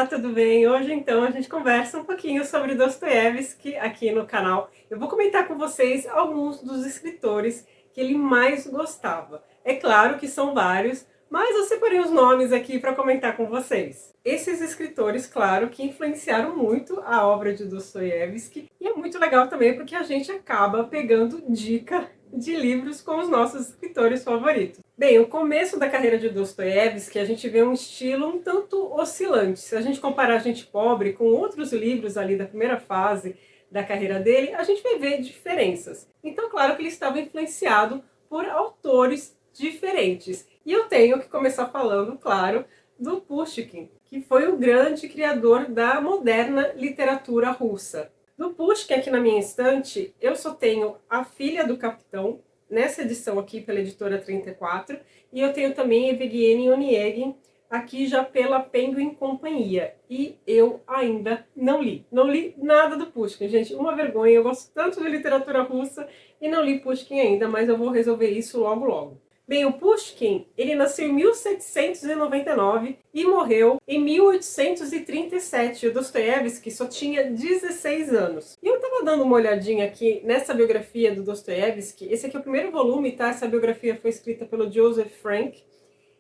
Olá, tudo bem? Hoje então a gente conversa um pouquinho sobre Dostoiévski aqui no canal. Eu vou comentar com vocês alguns dos escritores que ele mais gostava. É claro que são vários, mas eu separei os nomes aqui para comentar com vocês. Esses escritores, claro, que influenciaram muito a obra de Dostoiévski, e é muito legal também porque a gente acaba pegando dica de livros com os nossos escritores favoritos. Bem, o começo da carreira de Dostoiévski, a gente vê um estilo um tanto oscilante. Se a gente comparar Gente Pobre com outros livros ali da primeira fase da carreira dele, a gente vai ver diferenças. Então, claro que ele estava influenciado por autores diferentes. E eu tenho que começar falando, claro, do Pushkin, que foi o grande criador da moderna literatura russa. Do Pushkin, aqui na minha estante, eu só tenho A Filha do Capitão, nessa edição aqui pela editora 34, e eu tenho também Evgeny Onegin, aqui já pela Penguin Companhia, e eu ainda não li. Não li nada do Pushkin, gente, uma vergonha, eu gosto tanto de literatura russa e não li Pushkin ainda, mas eu vou resolver isso logo logo. Bem, o Pushkin, ele nasceu em 1799 e morreu em 1837. O Dostoiévski só tinha 16 anos. E eu estava dando uma olhadinha aqui nessa biografia do Dostoiévski. Esse aqui é o primeiro volume, tá? Essa biografia foi escrita pelo Joseph Frank.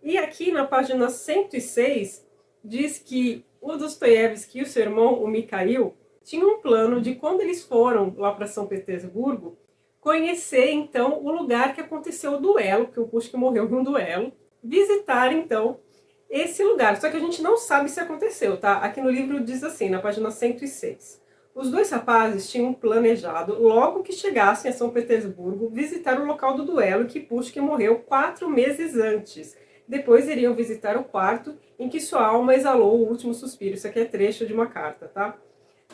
E aqui na página 106 diz que o Dostoiévski e o seu irmão, o Mikhail, tinham um plano de quando eles foram lá para São Petersburgo, conhecer, então, o lugar que aconteceu o duelo, que o Pushkin morreu em um duelo, visitar, então, esse lugar. Só que a gente não sabe se aconteceu, tá? Aqui no livro diz assim, na página 106. Os dois rapazes tinham planejado, logo que chegassem a São Petersburgo, visitar o local do duelo que Pushkin morreu 4 meses antes. Depois iriam visitar o quarto em que sua alma exalou o último suspiro. Isso aqui é trecho de uma carta, tá?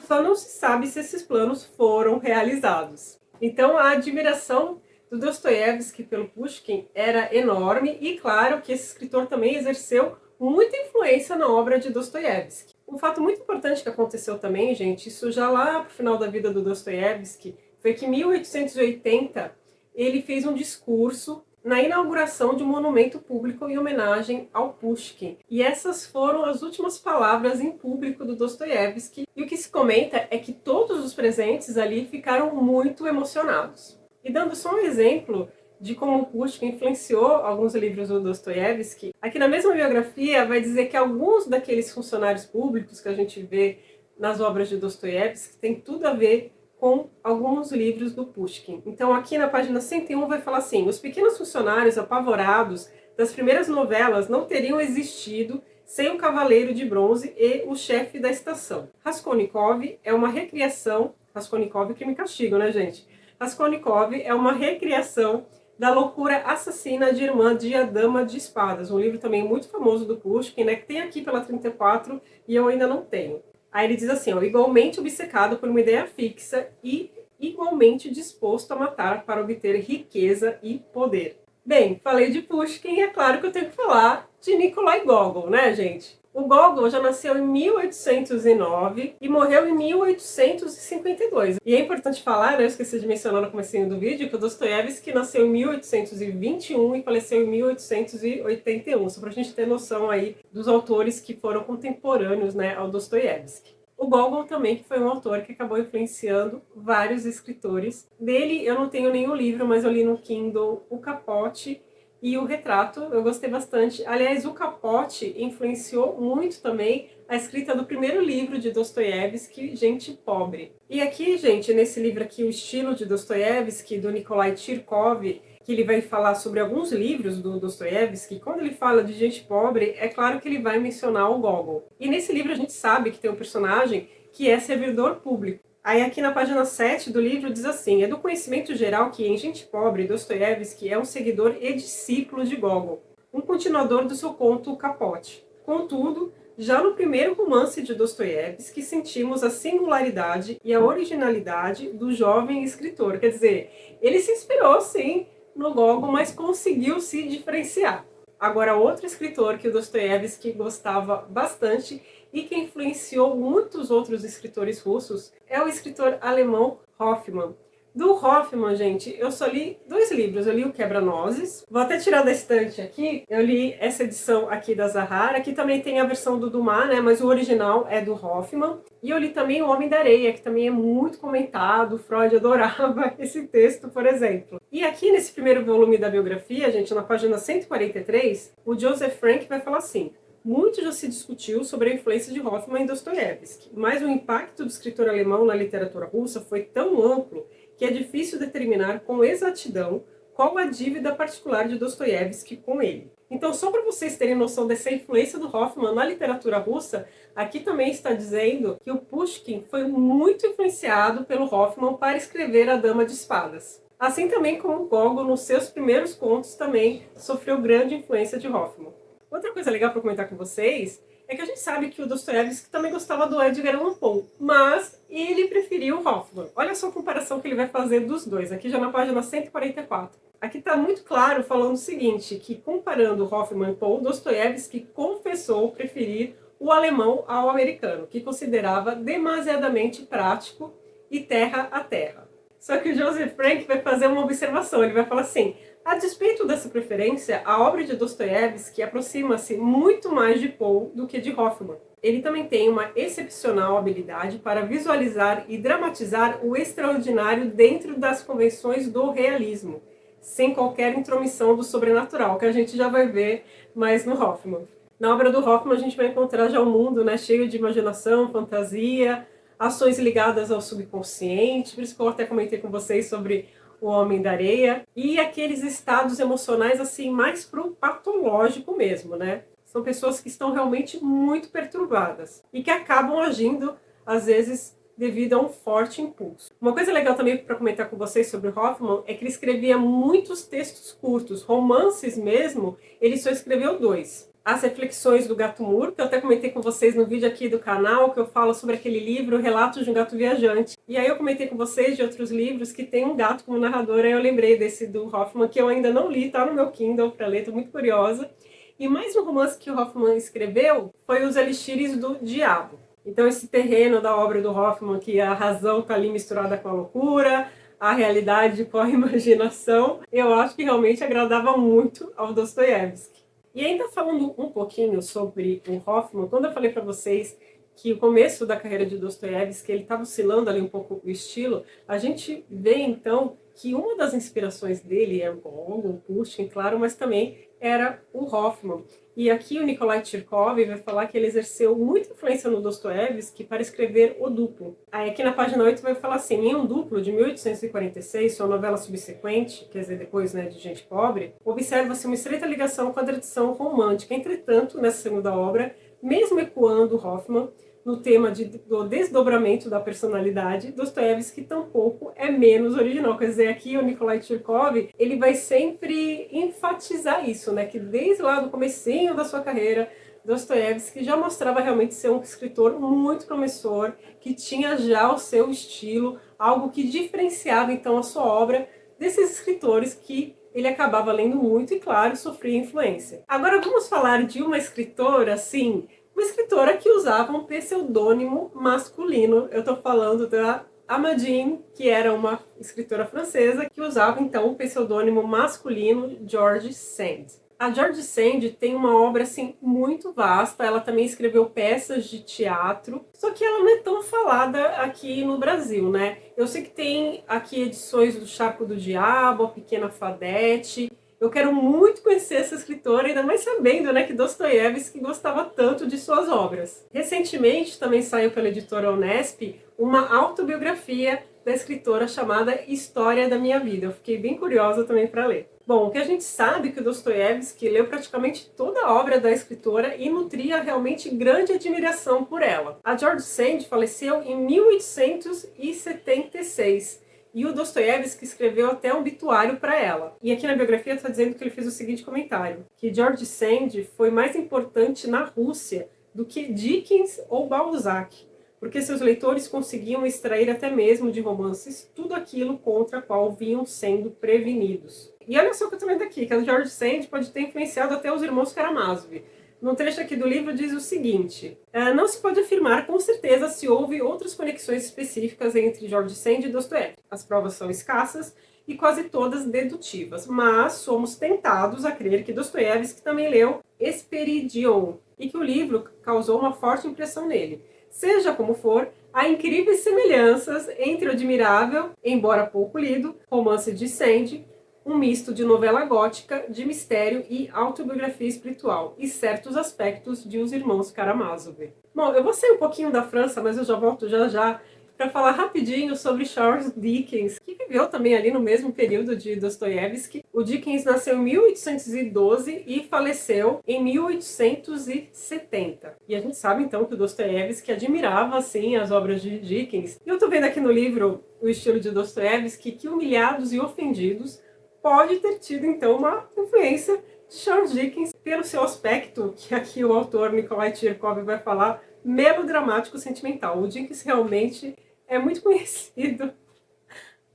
Só não se sabe se esses planos foram realizados. Então, a admiração do Dostoiévski pelo Pushkin era enorme e, claro, que esse escritor também exerceu muita influência na obra de Dostoiévski. Um fato muito importante que aconteceu também, gente, isso já lá pro final da vida do Dostoiévski, foi que em 1880 ele fez um discurso na inauguração de um monumento público em homenagem ao Pushkin. E essas foram as últimas palavras em público do Dostoiévski. E o que se comenta é que todos os presentes ali ficaram muito emocionados. E dando só um exemplo de como o Pushkin influenciou alguns livros do Dostoiévski, aqui na mesma biografia vai dizer que alguns daqueles funcionários públicos que a gente vê nas obras de Dostoiévski tem tudo a ver com alguns livros do Pushkin. Então aqui na página 101 vai falar assim: os pequenos funcionários apavorados das primeiras novelas não teriam existido sem o Cavaleiro de Bronze e o chefe da estação. Raskolnikov é uma recriação... Raskolnikov que me castigo, né, gente? Raskolnikov é uma recriação da loucura assassina de Irmã de A Dama de Espadas, um livro também muito famoso do Pushkin, né, que tem aqui pela 34 e eu ainda não tenho. Aí ele diz assim, ó, igualmente obcecado por uma ideia fixa e igualmente disposto a matar para obter riqueza e poder. Bem, falei de Pushkin e é claro que eu tenho que falar de Nikolai Gogol, né, gente? O Gogol já nasceu em 1809 e morreu em 1852. E é importante falar, né, eu esqueci de mencionar no comecinho do vídeo, que o Dostoiévski nasceu em 1821 e faleceu em 1881, só pra gente ter noção aí dos autores que foram contemporâneos, né, ao Dostoiévski. O Gogol também, que foi um autor que acabou influenciando vários escritores. Dele eu não tenho nenhum livro, mas eu li no Kindle O Capote e O Retrato, eu gostei bastante. Aliás, O Capote influenciou muito também a escrita do primeiro livro de Dostoiévski, Gente Pobre. E aqui, gente, nesse livro aqui, O Estilo de Dostoiévski, do Nikolai Tchirkov, que ele vai falar sobre alguns livros do Dostoiévski, quando ele fala de Gente Pobre, é claro que ele vai mencionar o Gogol. E nesse livro a gente sabe que tem um personagem que é servidor público. Aí aqui na página 7 do livro diz assim: é do conhecimento geral que em Gente Pobre, Dostoiévski é um seguidor e discípulo de Gogol, um continuador do seu conto O Capote. Contudo, já no primeiro romance de Dostoiévski sentimos a singularidade e a originalidade do jovem escritor. Quer dizer, ele se inspirou sim no Gogol, mas conseguiu se diferenciar. Agora, outro escritor que o Dostoiévski gostava bastante e que influenciou muitos outros escritores russos é o escritor alemão Hoffmann. Do Hoffmann, gente, eu só li 2 livros. Eu li o Quebra-Nozes. Vou até tirar da estante aqui. Eu li essa edição aqui da Zahara. Aqui também tem a versão do Dumas, né? Mas o original é do Hoffmann. E eu li também O Homem da Areia, que também é muito comentado. Freud adorava esse texto, por exemplo. E aqui nesse primeiro volume da biografia, gente, na página 143, o Joseph Frank vai falar assim: muito já se discutiu sobre a influência de Hoffmann em Dostoiévski, mas o impacto do escritor alemão na literatura russa foi tão amplo que é difícil determinar com exatidão qual a dívida particular de Dostoiévski com ele. Então, só para vocês terem noção dessa influência do Hoffmann na literatura russa, aqui também está dizendo que o Pushkin foi muito influenciado pelo Hoffmann para escrever A Dama de Espadas. Assim também como Gogol, nos seus primeiros contos, também sofreu grande influência de Hoffmann. Outra coisa legal para comentar com vocês é que a gente sabe que o Dostoiévski também gostava do Edgar Allan Poe, mas ele preferiu o Hoffmann. Olha só a comparação que ele vai fazer dos dois, aqui já na página 144. Aqui está muito claro falando o seguinte, que comparando Hoffmann e Poe, Dostoiévski confessou preferir o alemão ao americano, que considerava demasiadamente prático e terra a terra. Só que o Joseph Frank vai fazer uma observação, ele vai falar assim: a despeito dessa preferência, a obra de Dostoiévski aproxima-se muito mais de Poe do que de Hoffmann. Ele também tem uma excepcional habilidade para visualizar e dramatizar o extraordinário dentro das convenções do realismo, sem qualquer intromissão do sobrenatural, que a gente já vai ver mais no Hoffmann. Na obra do Hoffmann a gente vai encontrar já um mundo, né, cheio de imaginação, fantasia, ações ligadas ao subconsciente, por isso que eu até comentei com vocês sobre O Homem da Areia, e aqueles estados emocionais assim mais pro patológico mesmo, né? São pessoas que estão realmente muito perturbadas e que acabam agindo, às vezes, devido a um forte impulso. Uma coisa legal também para comentar com vocês sobre Hoffmann é que ele escrevia muitos textos curtos, romances mesmo, ele só escreveu 2. As Reflexões do Gato Mur, que eu até comentei com vocês no vídeo aqui do canal, que eu falo sobre aquele livro, Relatos de um Gato Viajante. E aí eu comentei com vocês de outros livros que tem um gato como narrador, aí eu lembrei desse do Hoffmann, que eu ainda não li, tá no meu Kindle para ler, tô muito curiosa. E mais um romance que o Hoffmann escreveu foi Os Elixires do Diabo. Então esse terreno da obra do Hoffmann, que a razão tá ali misturada com a loucura, a realidade com a imaginação, eu acho que realmente agradava muito ao Dostoiévski. E ainda falando um pouquinho sobre o Hoffmann, quando eu falei para vocês que o começo da carreira de Dostoiévski, ele estava oscilando ali um pouco o estilo, a gente vê então que uma das inspirações dele é o Gogol, o Pushkin, claro, mas também era o Hoffmann. E aqui o Nikolai Tchirkov vai falar que ele exerceu muita influência no Dostoiévski para escrever O Duplo. Aí aqui na página 8 vai falar assim: em Um Duplo, de 1846, sua novela subsequente, quer dizer, depois, né, de Gente Pobre, observa-se uma estreita ligação com a tradição romântica. Entretanto, nessa segunda obra, mesmo ecoando Hoffmann no tema do desdobramento da personalidade, Dostoiévski tampouco é menos original. Quer dizer, aqui o Nikolai Tchirkov, ele vai sempre enfatizar isso, né? Que desde lá do comecinho da sua carreira, Dostoiévski já mostrava realmente ser um escritor muito promissor, que tinha já o seu estilo, algo que diferenciava então a sua obra desses escritores que ele acabava lendo muito e, claro, sofria influência. Agora vamos falar de uma escritora, assim, uma escritora que usava um pseudônimo masculino. Eu estou falando da Amandine, que era uma escritora francesa que usava então o pseudônimo masculino George Sand. A George Sand tem uma obra assim muito vasta, ela também escreveu peças de teatro, só que ela não é tão falada aqui no Brasil, né? Eu sei que tem aqui edições do Charco do Diabo, A Pequena Fadete. Eu quero muito conhecer essa escritora, ainda mais sabendo, né, que Dostoiévski gostava tanto de suas obras. Recentemente também saiu pela editora Unesp uma autobiografia da escritora chamada História da Minha Vida. Eu fiquei bem curiosa também para ler. Bom, o que a gente sabe é que o Dostoiévski leu praticamente toda a obra da escritora e nutria realmente grande admiração por ela. A George Sand faleceu em 1876. E o Dostoiévski escreveu até um obituário para ela. E aqui na biografia está dizendo que ele fez o seguinte comentário: que George Sand foi mais importante na Rússia do que Dickens ou Balzac, porque seus leitores conseguiam extrair até mesmo de romances tudo aquilo contra o qual vinham sendo prevenidos. E olha só o que eu estou vendo aqui, que a George Sand pode ter influenciado até os irmãos Karamazov. No trecho aqui do livro diz o seguinte: não se pode afirmar com certeza se houve outras conexões específicas entre George Sand e Dostoiévski. As provas são escassas e quase todas dedutivas, mas somos tentados a crer que Dostoiévski também leu Hesperidion e que o livro causou uma forte impressão nele. Seja como for, há incríveis semelhanças entre o admirável, embora pouco lido, romance de Sand, um misto de novela gótica, de mistério e autobiografia espiritual, e certos aspectos de Os Irmãos Karamazov. Bom, eu vou sair um pouquinho da França, mas eu já volto já para falar rapidinho sobre Charles Dickens, que viveu também ali no mesmo período de Dostoiévski. O Dickens nasceu em 1812 e faleceu em 1870. E a gente sabe então que o Dostoiévski admirava assim as obras de Dickens. E eu tô vendo aqui no livro O Estilo de Dostoiévski que Humilhados e Ofendidos pode ter tido então uma influência de Charles Dickens pelo seu aspecto, que aqui o autor Nikolai Tchirkov vai falar, melodramático sentimental. O Dickens realmente é muito conhecido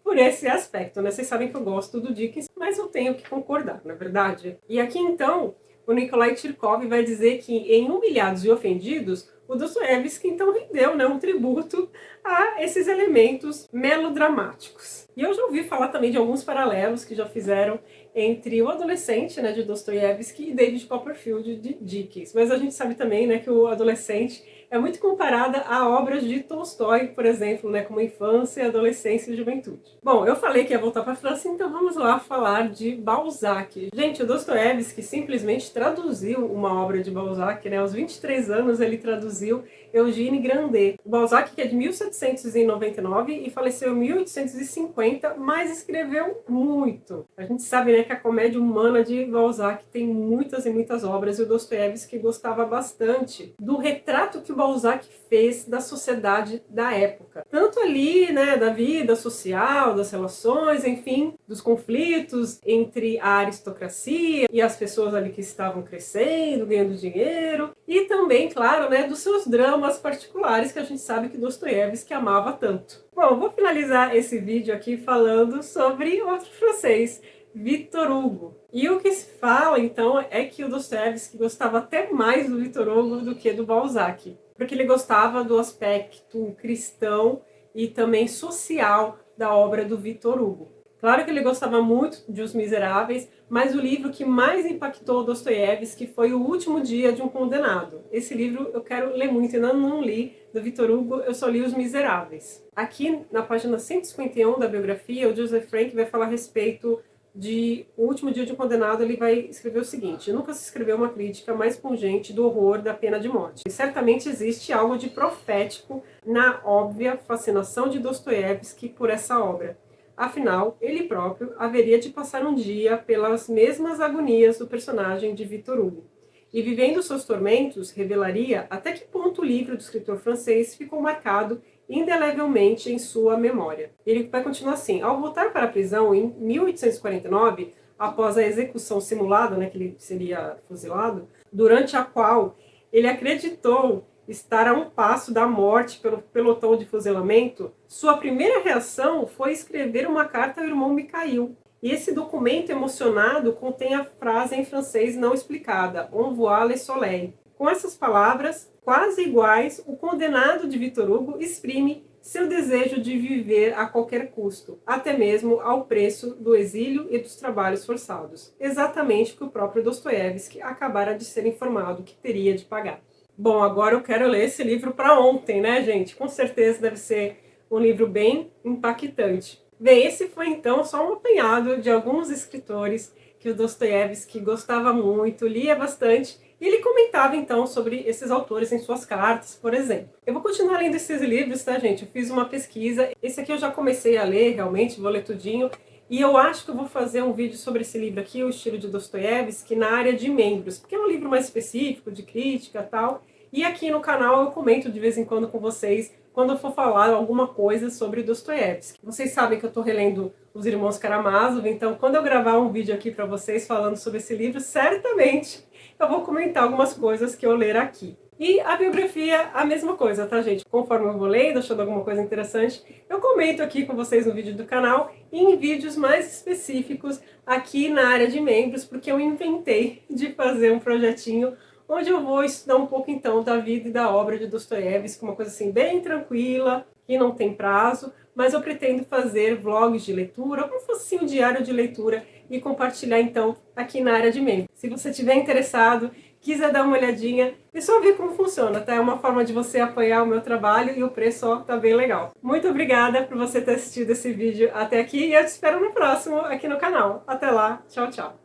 por esse aspecto, né? Vocês sabem que eu gosto do Dickens, mas eu tenho que concordar, não é verdade? E aqui então, o Nikolai Tchirkov vai dizer que em Humilhados e Ofendidos, o Dostoiévski então rendeu, né, um tributo a esses elementos melodramáticos. E eu já ouvi falar também de alguns paralelos que já fizeram entre o Adolescente, né, de Dostoiévski e David Copperfield de Dickens. Mas a gente sabe também, né, que o Adolescente é muito comparada a obras de Tolstói, por exemplo, né, como Infância, Adolescência e Juventude. Bom, eu falei que ia voltar para a França, então vamos lá falar de Balzac. Gente, o Dostoiévski simplesmente traduziu uma obra de Balzac, né? Aos 23 anos ele traduziu Eugène Grandet. O Balzac, que é de 1799 e faleceu em 1850, mas escreveu muito. A gente sabe, né, que a comédia humana de Balzac tem muitas e muitas obras, e o Dostoiévski gostava bastante do retrato que o Balzac fez da sociedade da época. Tanto ali, né, da vida social, das relações, enfim, dos conflitos entre a aristocracia e as pessoas ali que estavam crescendo, ganhando dinheiro, e também, claro, né, dos seus dramas particulares que a gente sabe que Dostoiévski amava tanto. Bom, vou finalizar esse vídeo aqui falando sobre outro francês, Victor Hugo. E o que se fala, então, é que o Dostoiévski gostava até mais do Victor Hugo do que do Balzac, porque ele gostava do aspecto cristão e também social da obra do Victor Hugo. Claro que ele gostava muito de Os Miseráveis, mas o livro que mais impactou Dostoiévski foi O Último Dia de um Condenado. Esse livro eu quero ler muito, ainda não li, do Victor Hugo, eu só li Os Miseráveis. Aqui, na página 151 da biografia, o Joseph Frank vai falar a respeito de O Último Dia de um Condenado. Ele vai escrever o seguinte: nunca se escreveu uma crítica mais pungente do horror da pena de morte. E certamente existe algo de profético na óbvia fascinação de Dostoiévski por essa obra. Afinal, ele próprio haveria de passar um dia pelas mesmas agonias do personagem de Victor Hugo. E vivendo seus tormentos, revelaria até que ponto o livro do escritor francês ficou marcado indelevelmente em sua memória. Ele vai continuar assim: ao voltar para a prisão em 1849, após a execução simulada, né, que ele seria fuzilado, durante a qual ele acreditou estar a um passo da morte pelo pelotão de fuzilamento, sua primeira reação foi escrever uma carta ao irmão Mikhail. E esse documento emocionado contém a frase em francês não explicada, "On voit le soleil". Com essas palavras, quase iguais, o condenado de Victor Hugo exprime seu desejo de viver a qualquer custo, até mesmo ao preço do exílio e dos trabalhos forçados. Exatamente o que o próprio Dostoiévski acabara de ser informado que teria de pagar. Bom, agora eu quero ler esse livro para ontem, né, gente? Com certeza deve ser um livro bem impactante. Bem, esse foi então só um apanhado de alguns escritores que o Dostoiévski gostava muito, lia bastante, e ele comentava então sobre esses autores em suas cartas, por exemplo. Eu vou continuar lendo esses livros, tá, gente? Eu fiz uma pesquisa, esse aqui eu já comecei a ler, realmente, vou ler tudinho, e eu acho que eu vou fazer um vídeo sobre esse livro aqui, O Estilo de Dostoiévski, na área de membros, porque é um livro mais específico, de crítica e tal, e aqui no canal eu comento de vez em quando com vocês, quando eu for falar alguma coisa sobre Dostoiévski. Vocês sabem que eu estou relendo Os Irmãos Karamazov, então quando eu gravar um vídeo aqui para vocês falando sobre esse livro, certamente eu vou comentar algumas coisas que eu ler aqui. E a biografia, a mesma coisa, tá, gente? Conforme eu vou lendo, achando alguma coisa interessante, eu comento aqui com vocês no vídeo do canal e em vídeos mais específicos aqui na área de membros, porque eu inventei de fazer um projetinho onde eu vou estudar um pouco então da vida e da obra de Dostoiévski, uma coisa assim bem tranquila, que não tem prazo, mas eu pretendo fazer vlogs de leitura, como se fosse assim, um diário de leitura, e compartilhar então aqui na área de membros. Se você estiver interessado, quiser dar uma olhadinha, é só ver como funciona, tá? É uma forma de você apoiar o meu trabalho e o preço, ó, tá bem legal. Muito obrigada por você ter assistido esse vídeo até aqui e eu te espero no próximo aqui no canal. Até lá, tchau, tchau!